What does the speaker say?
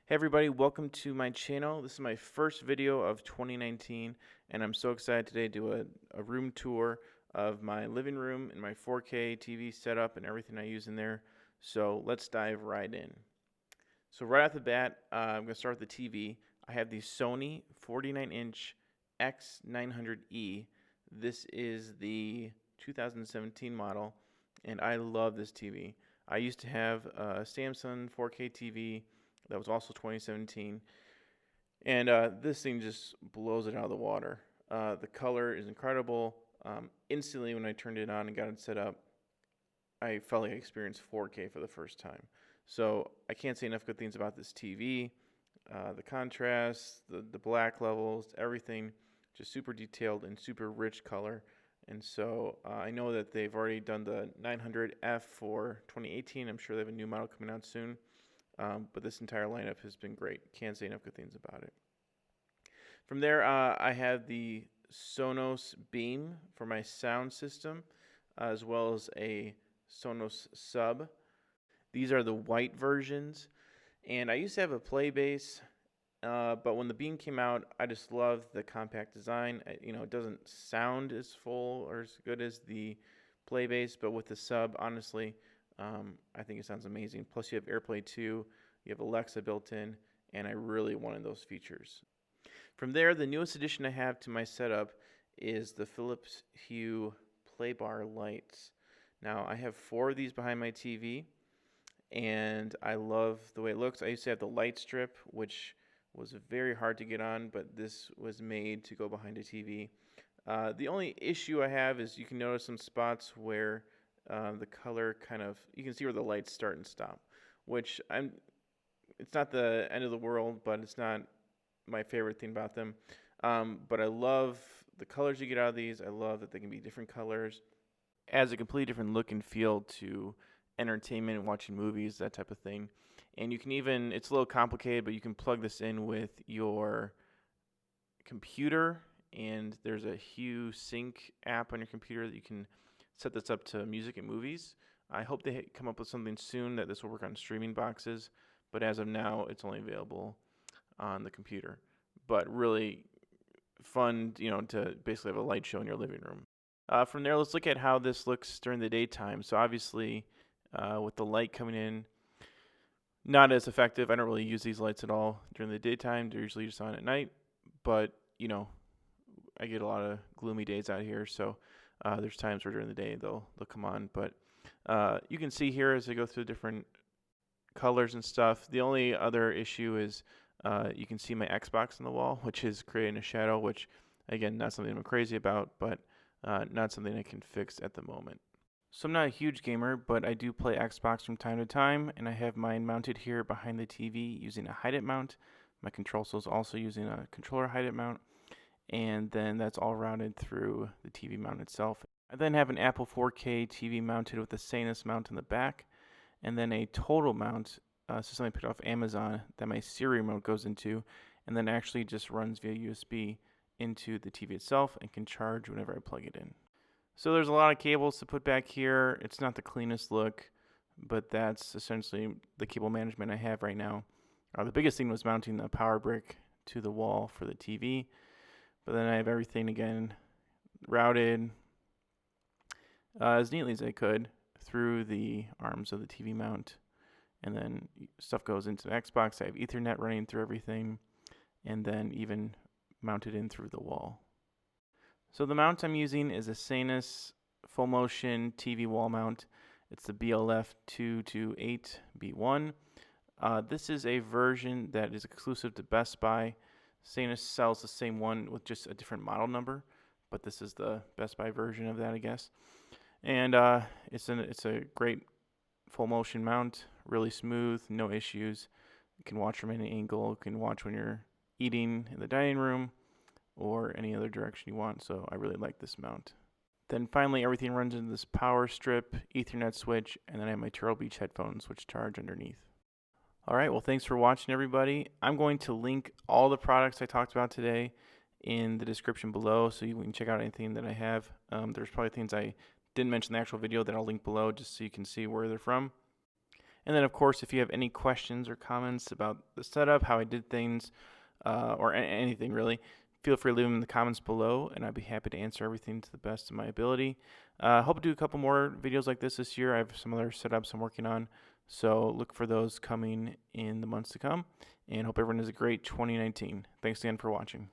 Hey everybody, welcome to my channel. This is my first video of 2019 and I'm so excited today to do a room tour of my living room and my 4K TV setup and everything I use in there. So let's dive right in. So right off the bat, I'm going to start with the TV. I have the Sony 49-inch X900E. This is the 2017 model and I love this TV. I used to have a Samsung 4K TV that was also 2017, and this thing just blows it out of the water. The color is incredible. Instantly when I turned it on and got it set up, I felt like I experienced 4K for the first time. So I can't say enough good things about this TV. The contrast, the black levels, everything just super detailed and super rich color. And so I know that they've already done the 900F for 2018. I'm sure they have a new model coming out soon. But this entire lineup has been great. Can't say enough good things about it. From there, I have the Sonos Beam for my sound system, as well as a Sonos Sub. These are the white versions, and I used to have a Playbase, but when the Beam came out, I just loved the compact design. It doesn't sound as full or as good as the Playbase, but with the Sub, honestly, I think it sounds amazing. Plus, you have AirPlay 2, you have Alexa built in, and I really wanted those features. From there, the newest addition I have to my setup is the Philips Hue Playbar lights. Now, I have 4 of these behind my TV, and I love the way it looks. I used to have the light strip, which was very hard to get on, but this was made to go behind a TV. The only issue I have is you can notice some spots where the color you can see where the lights start and stop, which it's not the end of the world, but it's not my favorite thing about them. But I love the colors you get out of these. I love that they can be different colors. Adds a completely different look and feel to entertainment, watching movies, that type of thing. And you can even, it's a little complicated, but you can plug this in with your computer, and there's a Hue Sync app on your computer that you can set this up to music and movies. I hope they come up with something soon that this will work on streaming boxes, but as of now, it's only available on the computer. But really fun, to basically have a light show in your living room. From there, let's look at how this looks during the daytime. So obviously, with the light coming in, not as effective. I don't really use these lights at all during the daytime. They're usually just on at night. But, I get a lot of gloomy days out here, so there's times where during the day they'll come on. But you can see here as I go through the different colors and stuff. The only other issue is you can see my Xbox on the wall, which is creating a shadow, which, again, not something I'm crazy about, but not something I can fix at the moment. So I'm not a huge gamer, but I do play Xbox from time to time, and I have mine mounted here behind the TV using a hide-it mount. My control is also using a controller hide-it mount, and then that's all routed through the TV mount itself. I then have an Apple 4K TV mounted with a Sanus mount in the back, and then a total mount, so something I picked off Amazon, that my Siri remote goes into, and then actually just runs via USB into the TV itself and can charge whenever I plug it in. So there's a lot of cables to put back here. It's not the cleanest look, but that's essentially the cable management I have right now. The biggest thing was mounting the power brick to the wall for the TV, but then I have everything again routed as neatly as I could through the arms of the TV mount, and then stuff goes into the Xbox. I have Ethernet running through everything, and then even mounted in through the wall. So the mount I'm using is a Sanus full motion TV wall mount. It's the BLF228B1. This is a version that is exclusive to Best Buy. Sanus sells the same one with just a different model number, but this is the Best Buy version of that, I guess. And it's a great full motion mount, really smooth, no issues. You can watch from any angle. You can watch when you're eating in the dining room or any other direction you want, so I really like this mount. Then finally, everything runs into this power strip, Ethernet switch, and then I have my Turtle Beach headphones, which charge underneath. All right, well, thanks for watching, everybody. I'm going to link all the products I talked about today in the description below, so you can check out anything that I have. There's probably things I didn't mention in the actual video that I'll link below just so you can see where they're from. And then, of course, if you have any questions or comments about the setup, how I did things, or anything really, feel free to leave them in the comments below, and I'd be happy to answer everything to the best of my ability. Hope to do a couple more videos like this year. I have some other setups I'm working on, so look for those coming in the months to come, and hope everyone has a great 2019. Thanks again for watching.